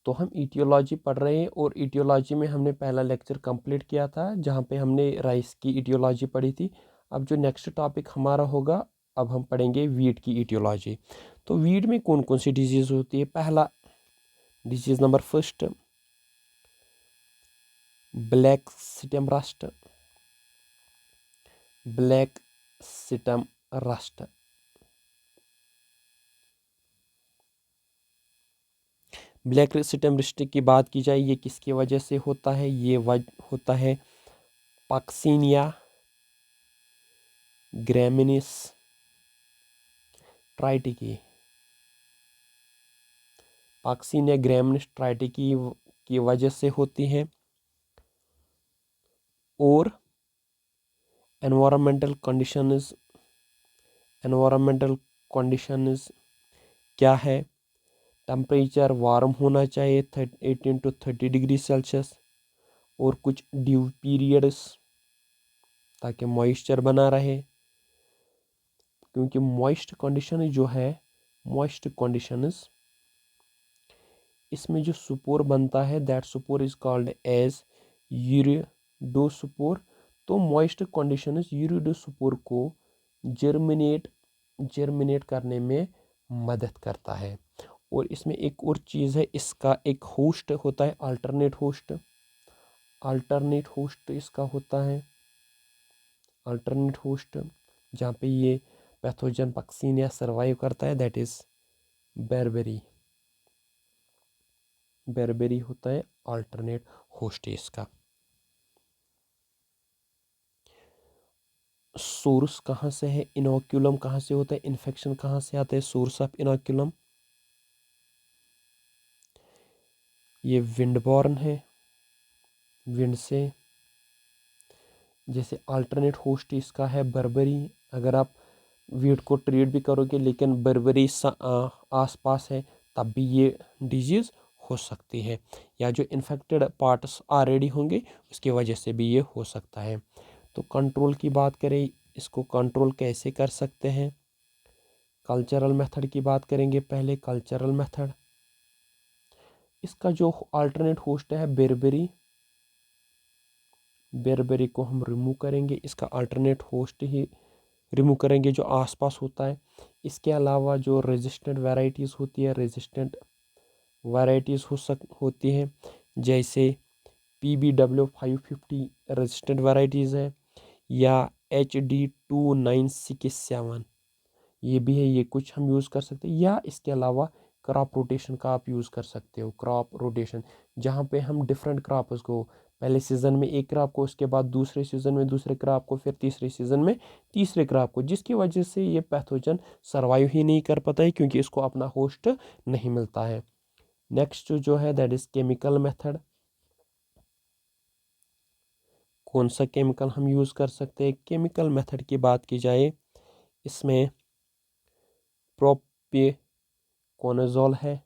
तो हम ईटियोलॉजी पढ़ रहे हैं और ईटियोलॉजी में हमने पहला लेक्चर कंप्लीट किया था जहाँ पे हमने राइस की ईटियोलॉजी पढ़ी थी। अब जो नेक्स्ट टॉपिक हमारा होगा, अब हम पढ़ेंगे वीट की ईटियोलॉजी। तो वीट में कौन कौन सी डिजीज़ होती है? पहला disease number first, black stem rust. Black stem rust. Black stem rust की बात की जाए, ये किसकी वजह से होता है? ये होता है पक्सिनिया ग्रैमिनिस ट्राइटिकी। पक्सिनिया ग्रैमिनिस ट्राइटिकी की वजह से होती है। और एनवायरमेंटल कंडीशंस क्या है? टेम्परेचर वार्म होना चाहिए 18 to 30 डिग्री सेल्सियस, और कुछ ड्यू पीरियड्स ताकि मॉइस्चर बना रहे, क्योंकि मॉइस्ट कंडीशन जो है, मॉइस्ट कंडीशंस, इसमें जो सुपोर बनता है दैट सुपोर इज कॉल्ड एज यूरिडोस्पोर। तो मॉइस्ट कंडीशंस यूरिडोस्पोर को जर्मिनेट करने में मदद करता है। और इसमें एक और चीज़ है, इसका एक होस्ट होता है, अल्टरनेट होस्ट इसका होता है, अल्टरनेट होस्ट, जहाँ पे ये पैथोजन पक्सिनिया सर्वाइव करता है, दैट इज बेरबेरी होता है अल्टरनेट होस्ट इसका। सोर्स कहाँ से है? इनोक्यूलम कहाँ से होता है? इन्फेक्शन कहाँ से आता है? सोर्स ऑफ इनोक्यूलम, ये विंडबॉर्न है, विंड से। जैसे अल्टरनेट होस्ट इसका है बर्बरी। अगर आप वीट को ट्रीट भी करोगे लेकिन बर्बरी आसपास है, तब भी ये डिजीज़ हो सकती है, या जो इन्फेक्टेड पार्ट्स ऑलरेडी होंगे उसकी वजह से भी ये हो सकता है। तो कंट्रोल की बात करें, इसको कंट्रोल कैसे कर सकते हैं? कल्चरल मेथड की बात करेंगे पहले। कल्चरल मेथड, इसका जो अल्टरनेट होस्ट है बेरबेरी को हम रिमूव करेंगे, इसका अल्टरनेट होस्ट ही रिमूव करेंगे जो आसपास होता है। इसके अलावा जो रेजिस्टेंट वैरायटीज़ होती है, रेजिस्टेंट वैरायटीज़ होती हैं, जैसे PBW550 रेजिस्टेंट वैरायटीज़ है, या HD2967 ये भी है, ये कुछ हम यूज़ कर सकते हैं। या इसके अलावा क्रॉप रोटेशन का आप यूज़ कर सकते हो। क्रॉप रोटेशन जहाँ पे हम डिफरेंट क्रॉप्स को, पहले सीज़न में एक क्रॉप को, उसके बाद दूसरे सीज़न में दूसरे क्रॉप को, फिर तीसरे सीज़न में तीसरे क्रॉप को, जिसकी वजह से ये पैथोजन सर्वाइव ही नहीं कर पाता है क्योंकि इसको अपना होस्ट नहीं मिलता है। नेक्स्ट जो है दैट इज़ केमिकल मेथड। कौन सा केमिकल हम यूज़ कर सकते हैं? केमिकल मेथड की बात की जाए, इसमें प्रोपिकोनाज़ोल है,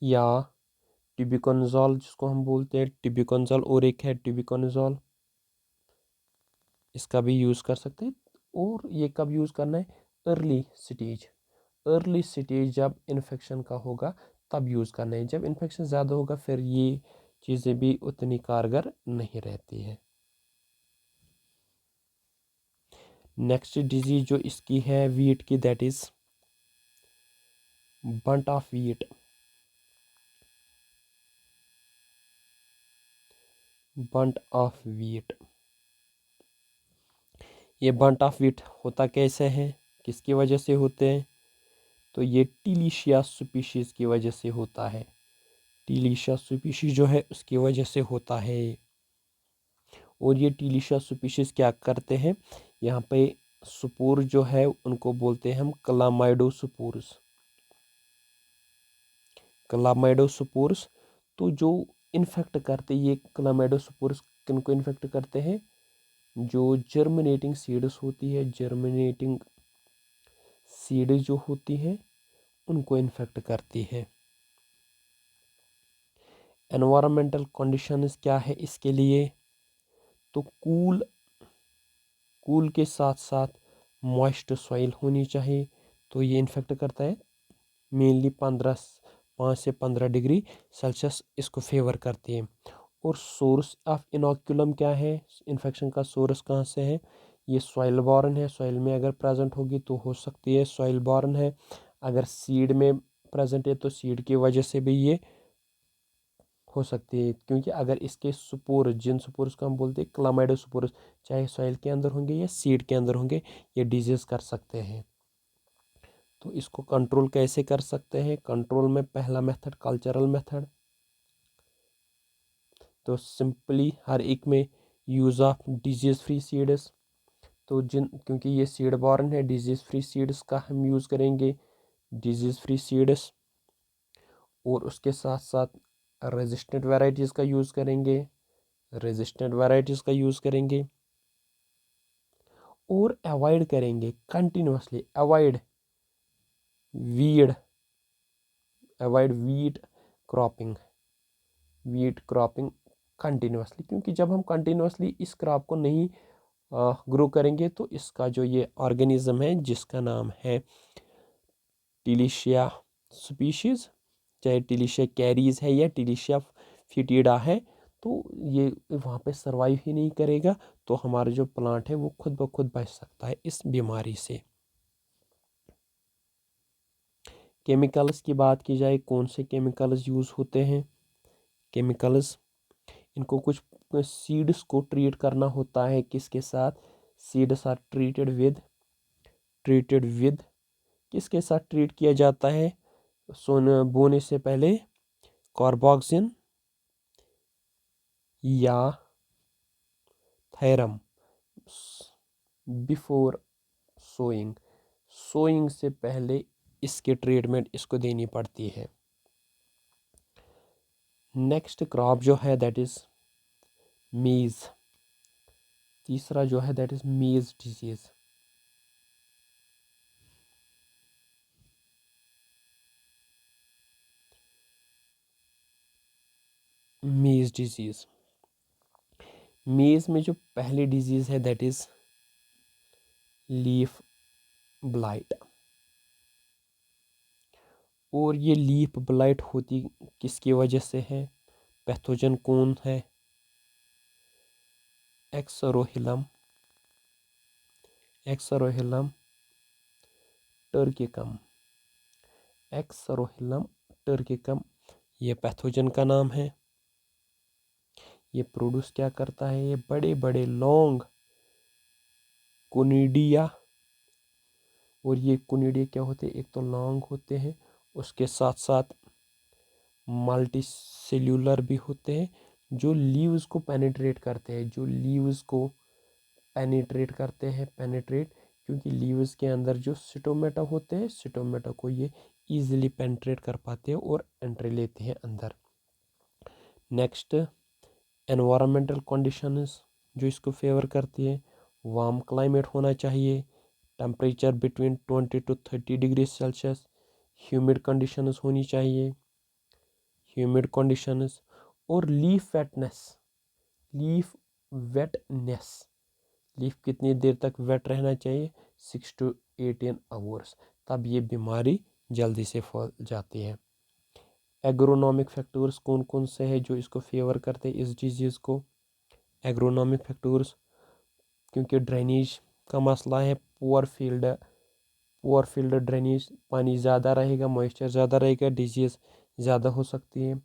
या टिबिकोनाज़ोल जिसको हम बोलते हैं, टिबिकोनाज़ोल, और एक है टिबिकोनाज़ोल, इसका भी यूज़ कर सकते हैं। और ये कब यूज़ करना है? अर्ली स्टेज जब इन्फेक्शन का होगा तब यूज़ करना है। जब इन्फेक्शन ज़्यादा होगा फिर ये चीज़ें भी उतनी कारगर नहीं रहती है। नेक्स्ट डिजीज जो इसकी है वीट की, that is bunt of wheat. Bunt of wheat, ये बंट ऑफ वीट होता कैसे है, किसकी वजह से होते हैं? तो ये टीलिशिया स्पीशीज़ की वजह से होता है। टीलिशिया स्पीशीज़ जो है उसकी वजह से होता है। और ये टीलिशिया स्पीशीज़ क्या करते हैं, यहाँ पे स्पोर जो है उनको बोलते हैं हम क्लामाइडोस्पोर्स। क्लामाइडोस्पोर्स, तो जो इन्फेक्ट करते, ये क्लामाइडोस्पोर्स किनको इन्फेक्ट करते हैं? जो जर्मिनेटिंग सीड्स होती है, जर्मिनेटिंग सीड्स जो होती है उनको इन्फेक्ट करती है। एनवायरमेंटल कंडीशंस क्या है इसके लिए? तो कूल के साथ साथ मॉइस्ट सॉइल होनी चाहिए, तो ये इन्फेक्ट करता है मेनली 5 से 15 डिग्री सेल्सियस इसको फेवर करती है। और सोर्स ऑफ इनोक्यूलम क्या है, इन्फेक्शन का सोर्स कहाँ से है, ये सॉइल बॉर्न है। सॉइल में अगर प्रेजेंट होगी तो हो सकती है सॉइल बॉर्न है। अगर सीड में प्रेजेंट है तो सीड की वजह से भी ये हो सकती है, क्योंकि अगर इसके स्पोर, जिन स्पोर्स को हम बोलते हैं क्लामाइडो स्पोर्स, चाहे सॉइल के अंदर होंगे या सीड के अंदर होंगे, ये डिजीज कर सकते हैं। तो इसको कंट्रोल कैसे कर सकते हैं, कंट्रोल में पहला मेथड कल्चरल मेथड। तो सिंपली हर एक में use of disease free seeds. तो क्योंकि ये सीड बॉर्न है, डिजीज फ्री सीड्स का हम यूज़ करेंगे, डिजीज फ्री सीड्स। और उसके साथ साथ रेजिस्टेंट वेराइटीज़ का यूज़ करेंगे, रेजिस्टेंट वेराइटीज़ का यूज़ करेंगे। और अवॉइड करेंगे, continuously avoid weed, avoid wheat cropping continuously. क्योंकि जब हम कंटिन्यूसली इस क्रॉप को नहीं ग्रो करेंगे तो इसका जो ये ऑर्गेनिज्म है जिसका नाम है टिलिशिया स्पीशीज़, चाहे टिलिशिया कैरीज है या टिलिशिया फिटिडा है, तो ये वहाँ पे सरवाइव ही नहीं करेगा। तो हमारा जो प्लांट है वो खुद ब खुद बच सकता है इस बीमारी से। केमिकल्स की बात की जाए, कौन से केमिकल्स यूज़ होते हैं, केमिकल्स इनको कुछ सीड्स को ट्रीट करना होता है किसके साथ, सीड्स आर ट्रीटेड विद किसके साथ ट्रीट किया जाता है, बोने से पहले कार्बोक्सिन या थैरम बिफोर सोइंग से पहले इसकी ट्रीटमेंट इसको देनी पड़ती है। नेक्स्ट क्रॉप जो है दैट इज मीज, तीसरा जो है दैट इज मीज डिजीज। मीज डिजीज, मीज में जो पहली डिजीज है दैट इज लीफ ब्लाइट। और ये लीफ ब्लाइट होती किसकी वजह से है, पैथोजन कौन है, एक्सरोहिलम टर्किकम, एक्सरोहिलम टर्किकम, ये पैथोजन का नाम है। ये प्रोड्यूस क्या करता है, ये बड़े बड़े लॉन्ग कोनिडिया, और ये कोनिडिया क्या होते हैं, एक तो लॉन्ग होते हैं, उसके साथ साथ मल्टी सेल्यूलर भी होते हैं, जो लीव्स को पेनिट्रेट करते हैं, जो लीव्स को पेनिट्रेट करते हैं, पेनिट्रेट, क्योंकि लीव्स के अंदर जो सिटोमेटा होते हैं, सिटोमेटा को ये इजीली पेनिट्रेट कर पाते हैं और एंट्री लेते हैं अंदर। नेक्स्ट एनवायरमेंटल कंडीशंस जो इसको फेवर करती है, वार्म क्लाइमेट होना चाहिए, temperature between 20 to 30 degree Celsius, humid conditions होनी चाहिए, ह्यूमिड कंडीशंस। और लीफ वेटनेस, लीफ कितनी देर तक वेट रहना चाहिए, 6 to 18 आवर्स, तब ये बीमारी जल्दी से फैल जाती है। एग्रोनॉमिक फैक्टर्स कौन कौन से हैं जो इसको फेवर करते हैं इस डिजीज़ को, एग्रोनॉमिक फैक्टर्स, क्योंकि ड्रेनेज का मसला है, पुअर फील्ड ड्रेनेज, पानी ज़्यादा रहेगा, मॉइस्चर ज़्यादा रहेगा, डिजीज़ ज़्यादा हो सकती है।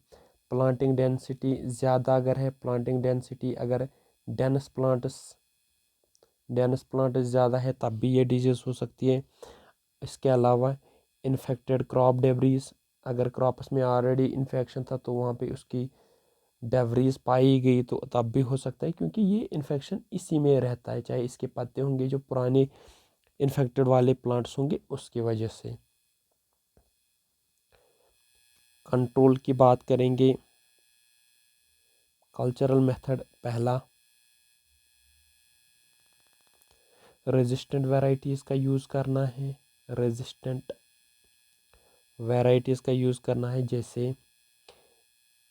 प्लांटिंग डेंसिटी ज़्यादा अगर है, प्लांटिंग डेंसिटी अगर डेंस प्लांट ज़्यादा है तब भी ये डिजीज़ हो सकती है। इसके अलावा इन्फेक्टेड क्रॉप डेब्रीज, अगर क्रॉप्स में ऑलरेडी इन्फेक्शन था तो वहाँ पे उसकी डेब्रीज पाई गई तो तब भी हो सकता है, क्योंकि ये इन्फेक्शन इसी में रहता है, चाहे इसके पत्ते होंगे जो पुराने इन्फेक्टेड वाले प्लांट्स होंगे उसकी वजह से। कंट्रोल की बात करेंगे, कल्चरल मेथड पहला, रेजिस्टेंट वैरायटीज़ का यूज़ करना है, रेजिस्टेंट वैरायटीज़ का यूज़ करना है, जैसे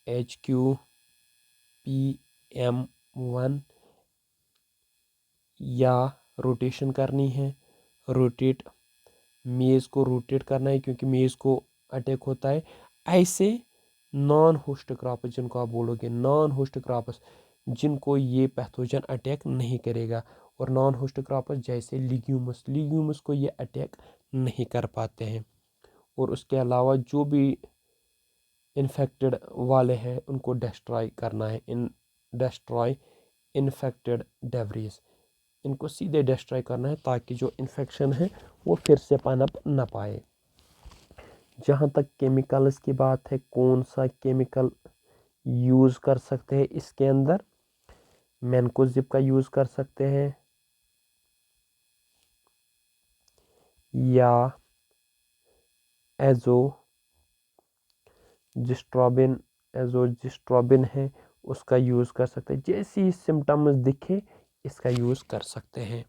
HQPM1, या रोटेशन करनी है, रोटेट मेज़ को रोटेट करना है, क्योंकि मेज़ को अटैक होता है, ऐसे नॉन होस्ट क्रॉप्स जिनको आप बोलोगे नॉन होस्ट क्रॉप्स जिनको ये पैथोजन अटैक नहीं करेगा, और नॉन होस्ट क्रॉप्स जैसे लिग्यूमस को ये अटैक नहीं कर पाते हैं। और उसके अलावा जो भी इन्फेक्टेड वाले हैं उनको डिस्ट्रॉय करना है, डिस्ट्रॉय इन्फेक्टेड डेब्रीज, इनको सीधे डिस्ट्रॉय करना है ताकि जो इन्फेक्शन है वो फिर से पनप ना पाए। जहाँ तक केमिकल्स की बात है, कौन सा केमिकल यूज़ कर सकते हैं इसके अंदर, मैनकोजिब का यूज़ कर सकते हैं या एजोजिस्ट्रोबिन है उसका यूज़ कर सकते हैं। जैसी सिम्टम्स दिखे इसका यूज़ कर सकते हैं।